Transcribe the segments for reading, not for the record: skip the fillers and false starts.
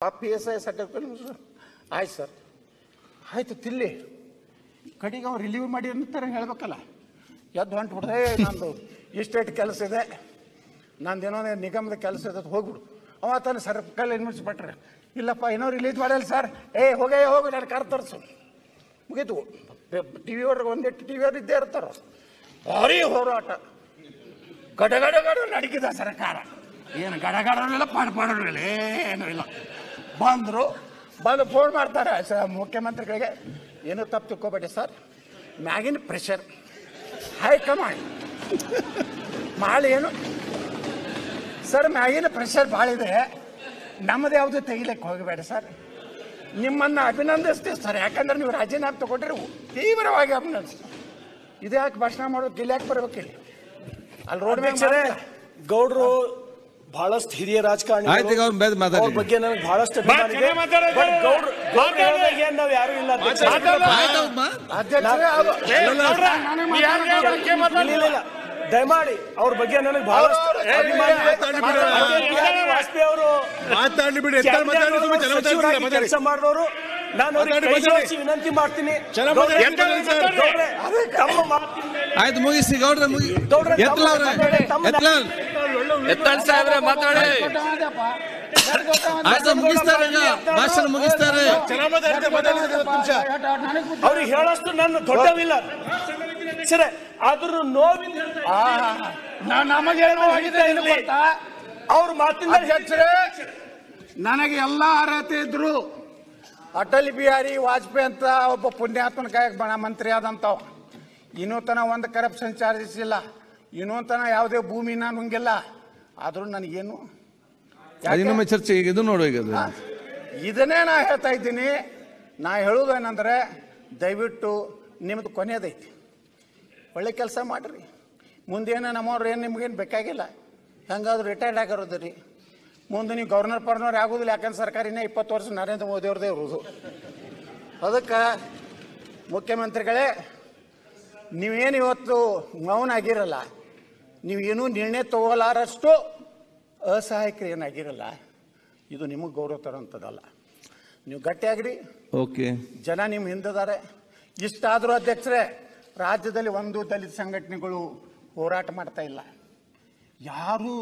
PSI certificate ಆಯ್ತು sir, ಆಯ್ತು ತಿಲ್ಲಿ ಕಡೆಗೆ ಅವ್ರು ರಿಲೀವ್ ಮಾಡಿ ಅಂತಾರೆ ಹೇಳಬೇಕಲ್ಲ. ಎದ್ದು ಹೊಂಟ್ಬಿಡ್ದೆ, ನಂದು ಇಷ್ಟೇಟ್ ಕೆಲಸ ಇದೆ, ನಂದೇನೋ ನಿಗಮದ ಕೆಲಸ ಇದೆ, ಹೋಗ್ಬಿಡು. ಅವ ತಾನು ಸರ್ ಕೈಲಿ ಇನ್ಮಿಸ್ಬಿಟ್ರೆ, ಇಲ್ಲಪ್ಪ ಏನೋ ರಿಲೀಸ್ ಮಾಡಲ್ಲ ಸರ್, ಹೋಗು ನಾನು ಕಾರ್ ತರಿಸು, ಮುಗೀತು. ಟಿ ವಿ ಅವ್ರಿಗೆ ಒಂದಿಟ್ಟು ಟಿ ವಿ ಅವ್ರು ಇದ್ದೇ ಇರ್ತಾರ. ಭಾರಿ ಹೋರಾಟ, ಗಡಗಡ ನಡಗಿದ ಸರ್ಕಾರ. ಏನು ಗಡಗಡಲ್ಲ ಪಾಡೋಲ್ಲ, ಏನೂ ಇಲ್ಲ. ಬಂದು ಫೋನ್ ಮಾಡ್ತಾರೆ ಮುಖ್ಯಮಂತ್ರಿಗಳಿಗೆ, ಏನೂ ತಪ್ಪು ತಿಳ್ಕೊಬೇಡಿ ಸರ್, ಮ್ಯಾಗಿನ ಪ್ರೆಷರ್ ಹೈಕಮಾಂಡ್ ಭಾಳ ಏನು ಸರ್, ಮ್ಯಾಗಿನ ಪ್ರೆಷರ್ ಭಾಳ ಇದೆ, ನಮ್ಮದು ಯಾವುದು ತೆಗಿಲಿಕ್ಕೆ ಹೋಗಬೇಡ ಸರ್, ನಿಮ್ಮನ್ನು ಅಭಿನಂದಿಸ್ತೀವಿ ಸರ್, ಯಾಕಂದ್ರೆ ನೀವು ರಾಜೀನಾಮೆ ತಗೊಂಡ್ರೆ ತೀವ್ರವಾಗಿ ಅಭಿನಂದಿಸ್ತೀವಿ. ಇದು ಯಾಕೆ ಭಾಷಣ ಮಾಡೋದು, ಇಲ್ಲಿ ಯಾಕೆ ಬರ್ಬೇಕಿಲ್ಲ? ಅಲ್ಲಿ ರೋಡ್ ಮೇಲೆ ಗೌಡ್ರು ಬಹಳಷ್ಟು ಹಿರಿಯ ರಾಜಕಾರಣಿ, ಅವ್ರ ಬಗ್ಗೆ ನನಗೆ ಬಹಳಷ್ಟು ನಾವು ಯಾರು ಇಲ್ಲ. ದಯಮಾಡಿ ಅವ್ರ ಬಗ್ಗೆ ನನಗೆ ಬಹಳಷ್ಟು ವಾಜಪೇಯಿ ಅವರು ಕೆಲಸ ಮಾಡಿದವರು, ನಾನು ವಿನಂತಿ ಮಾಡ್ತೀನಿ. ಆಯ್ತು, ಮುಗಿಸಿ ಗೌಡ್ರ, ಆಯ್ತು ಮುಗಿಸ್ತಾರೆ, ಭಾಷಣ ಮುಗಿಸ್ತಾರೆ. ಅವ್ರಿಗೆ ಹೇಳಷ್ಟು ನನ್ನ ದೊಡ್ಡವಿಲ್ಲ ಸರಿ, ಆದ್ರೂ ನೋವಿಂದ ಅವ್ರ ಮಾತಿಂದ ನನಗೆ ಎಲ್ಲ ಅರ್ಹತೆ ಇದ್ರು. ಅಟಲ್ ಬಿಹಾರಿ ವಾಜಪೇಯಿ ಅಂತ ಒಬ್ಬ ಪುಣ್ಯಾತ್ಮನ ಕಾಯಕ ಬಣ ಮಂತ್ರಿ ಆದಂಥವು, ಇನ್ನೂ ತನ ಒಂದು ಕರಪ್ಷನ್ ಚಾರ್ಜಸ್ ಇಲ್ಲ, ಇನ್ನೂ ತನ ಯಾವುದೇ ಭೂಮಿನ ನುಂಗಿಲ್ಲ. ಆದ್ರೂ ನನಗೇನು ಚರ್ಚೆ ಈಗ ಇದು ನೋಡು, ಈಗ ಇದನ್ನೇ ನಾ ಹೇಳ್ತಾ ಇದ್ದೀನಿ. ನಾ ಹೇಳೋದು ಏನಂದ್ರೆ, ದಯವಿಟ್ಟು ನಿಮ್ದು ಕೊನೆಯದೈತಿ, ಒಳ್ಳೆ ಕೆಲಸ ಮಾಡಿರಿ. ಮುಂದೇನು ನಮ್ಮವ್ರು ಏನು ನಿಮ್ಗೇನು ಬೇಕಾಗಿಲ್ಲ, ಹೆಂಗಾದ್ರು ರಿಟೈರ್ಡ್ ಆಗಿರೋದು ರೀ. ಮುಂದೆ ನೀವು ಗವರ್ನರ್ ಪರ್ನರ್ ಆಗೋದಿಲ್ಲ, ಯಾಕಂದ್ರೆ ಸರ್ಕಾರಿನೇ 20 ವರ್ಷ ನರೇಂದ್ರ ಮೋದಿ ಅವ್ರದ್ದೇ ಇರೋದು. ಅದಕ್ಕೆ ಮುಖ್ಯಮಂತ್ರಿಗಳೇ, ನೀವೇನು ಇವತ್ತು ಮೌನ ಆಗಿರಲ್ಲ, ನೀವೇನು ನಿರ್ಣಯ ತಗೋಲಾರಷ್ಟು ಅಸಹಾಯಕರು ಏನಾಗಿರಲ್ಲ, ಇದು ನಿಮಗೆ ಗೌರವ ತರೋಂಥದ್ದಲ್ಲ. ನೀವು ಗಟ್ಟಿಯಾಗ್ರಿ, ಓಕೆ, ಜನ ನಿಮ್ಮ ಹಿಂದಿದ್ದಾರೆ. ಇಷ್ಟಾದರೂ ಅಧ್ಯಕ್ಷರೇ, ರಾಜ್ಯದಲ್ಲಿ ಒಂದು ದಲಿತ ಸಂಘಟನೆಗಳು ಹೋರಾಟ ಮಾಡ್ತಾ ಇಲ್ಲ, ಯಾರು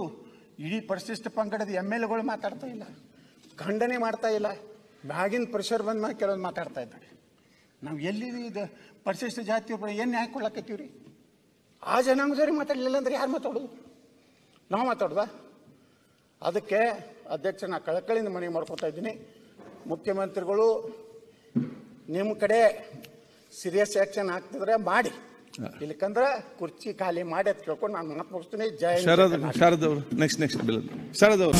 ಇಡೀ ಪರಿಶಿಷ್ಟ ಪಂಗಡದ MLAಗಳು ಮಾತಾಡ್ತಾ ಇಲ್ಲ, ಖಂಡನೆ ಮಾಡ್ತಾ ಇಲ್ಲ. ಮ್ಯಾಗಿನ ಪ್ರೆಷರ್ ಬಂದ ಮೇಲೆ ಕೆಲವೊಂದು ಮಾತಾಡ್ತಾ ಇದ್ದಾರೆ. ನಾವು ಎಲ್ಲಿ ಇದು ಪರಿಶಿಷ್ಟ ಜಾತಿ ಏನು ನ್ಯಾಯ ಕೊಡ್ಲಕತ್ತೀವಿ ರೀ? ಆ ಜನಾಂಗದವ್ರಿಗೆ ಮಾತಾಡಲಿಲ್ಲ ಅಂದ್ರೆ ಯಾರು ಮಾತಾಡೋದು? ನಾವು ಮಾತಾಡ್ದ? ಅದಕ್ಕೆ ಅಧ್ಯಕ್ಷ, ನಾ ಕಳಕಳಿಯಿಂದ ಮನವಿ ಮಾಡ್ಕೊತಾ ಇದ್ದೀನಿ, ಮುಖ್ಯಮಂತ್ರಿಗಳು ನಿಮ್ಮ ಕಡೆ ಸೀರಿಯಸ್ ಆ್ಯಕ್ಷನ್ ಆಗ್ತಿದ್ರೆ ಮಾಡಿ, ಇಲ್ಲಕಂದ್ರೆ ಕುರ್ಚಿ ಖಾಲಿ ಮಾಡಿ ಅಂತ ಕೇಳ್ಕೊಂಡು ನಾನು ಮಾತು ಮುಗಿಸ್ತೀನಿ. ಜಯ ಶಾರದ್ ಅವರು ನೆಕ್ಸ್ಟ್ ಶರದ್ ಅವರು